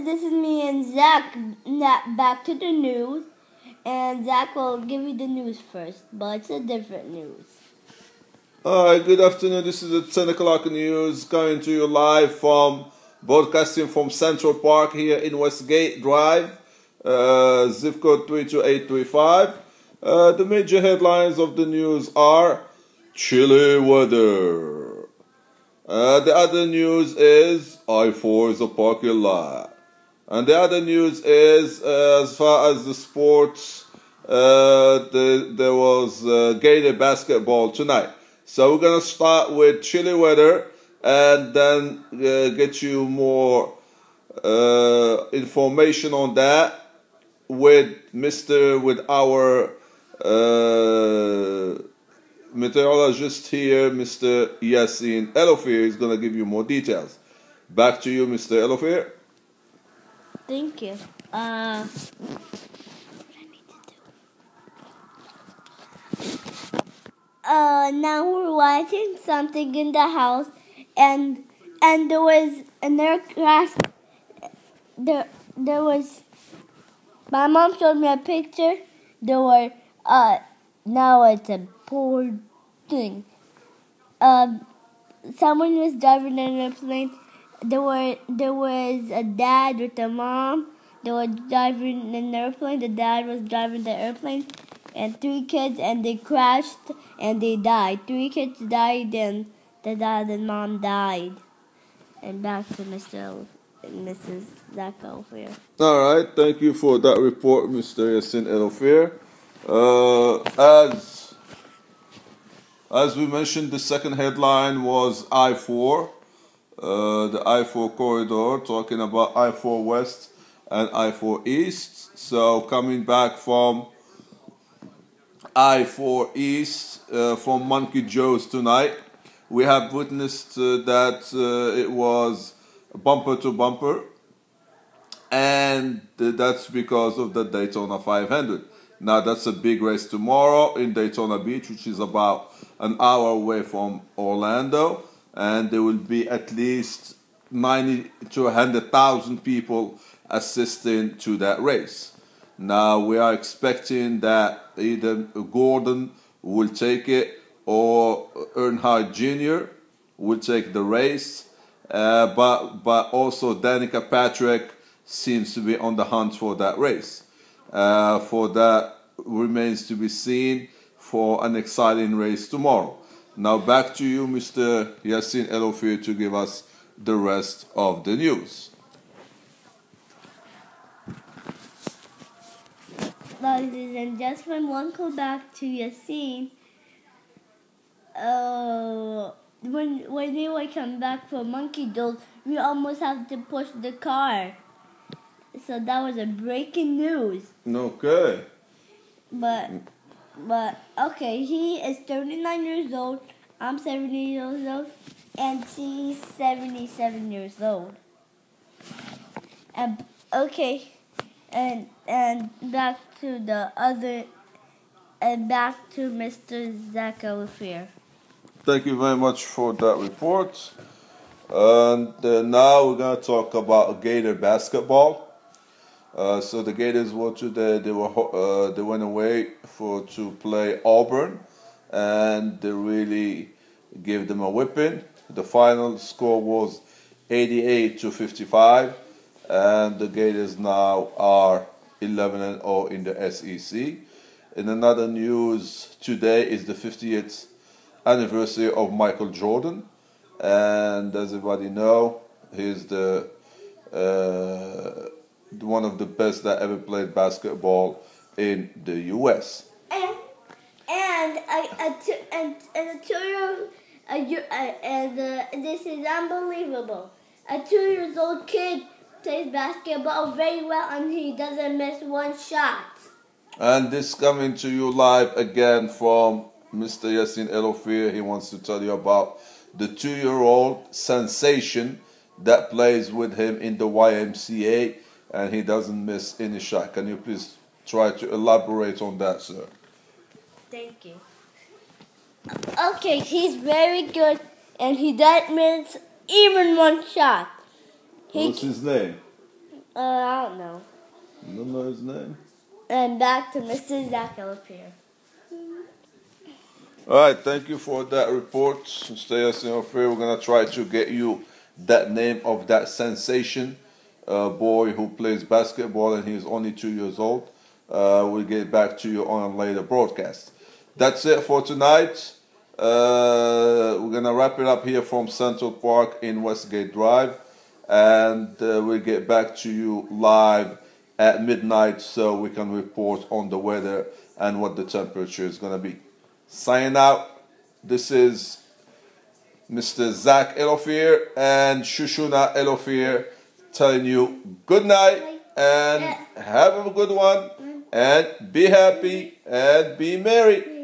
this is me and Zach. Back to the news, and Zach will give you the news first, but it's a different news. Alright, good afternoon. This is the 10 o'clock news coming to you live broadcasting from Central Park here in Westgate Drive, zip code 32835. The major headlines of the news are chilly weather. The other news is I-4 is a parking lot. And the other news is, as far as the sports, there was Gator basketball tonight. So we're going to start with chilly weather and then get you more information on that with our meteorologist here, Mr. Yasin Elofir. Is going to give you more details. Back to you, Mr. Elofir. Thank you. Now we're watching something in the house, and there was an air crash. There was. My mom showed me a picture. There were. Now it's a poor thing. Someone was driving an airplane. There was a dad with a mom. They were driving an airplane. The dad was driving the airplane, and 3 kids, and they crashed and they died. 3 kids died, and the dad and mom died. And back to Mr. and Mrs. Zach Elofir. All right, thank you for that report, Mr. Yasin Elofir. As we mentioned, the second headline was I-4. The I-4 corridor, talking about I-4 West and I-4 East. So coming back from I-4 East, from Monkey Joe's tonight, we have witnessed that it was bumper to bumper, and that's because of the Daytona 500. Now that's a big race tomorrow in Daytona Beach, which is about an hour away from Orlando. And there will be at least 90 to 100,000 people assisting to that race. Now we are expecting that either Gordon will take it or Earnhardt Jr. will take the race. But also Danica Patrick seems to be on the hunt for that race. For that remains to be seen for an exciting race tomorrow. Now back to you, Mr. Yasin Elofir, to give us the rest of the news. Ladies and gentlemen, welcome back to Yasin. When we were coming back from Monkey Joe's, we almost had to push the car. So that was a breaking news. Okay. But okay, he is 39 years old, I'm 70 years old, and she's 77 years old. And okay, and back to the other, and back to Mr. Zach Elofir. Thank you very much for that report. And now we're going to talk about Gator basketball. So the Gators were today. They went away to play Auburn, and they really gave them a whipping. The final score was 88-55, and the Gators now are 11-0 in the SEC. In another news, today is the 50th anniversary of Michael Jordan, and as everybody know, he's the one of the best that ever played basketball in the U.S. This is unbelievable. A 2-year-old kid plays basketball very well, and he doesn't miss one shot. And this coming to you live again from Mr. Yasin Elofir. He wants to tell you about the 2-year-old sensation that plays with him in the YMCA, and he doesn't miss any shot. Can you please try to elaborate on that, sir? Thank you. Okay, he's very good, and he doesn't miss even one shot. What's his name? I don't know. You don't know his name? And back to Mr. Zach Ellipier. All right, thank you for that report. Stay us in your fear. We're gonna try to get you that name of that sensation boy who plays basketball and he's only 2 years old. We'll get back to you on a later broadcast. That's it for tonight. We're gonna wrap it up here from Central Park in Westgate Drive, and we'll get back to you live at midnight so we can report on the weather and what the temperature is gonna be. Signing out, this is Mr. Zach Elofir and Shushuna Elofir telling you good night and have a good one and be happy and be merry.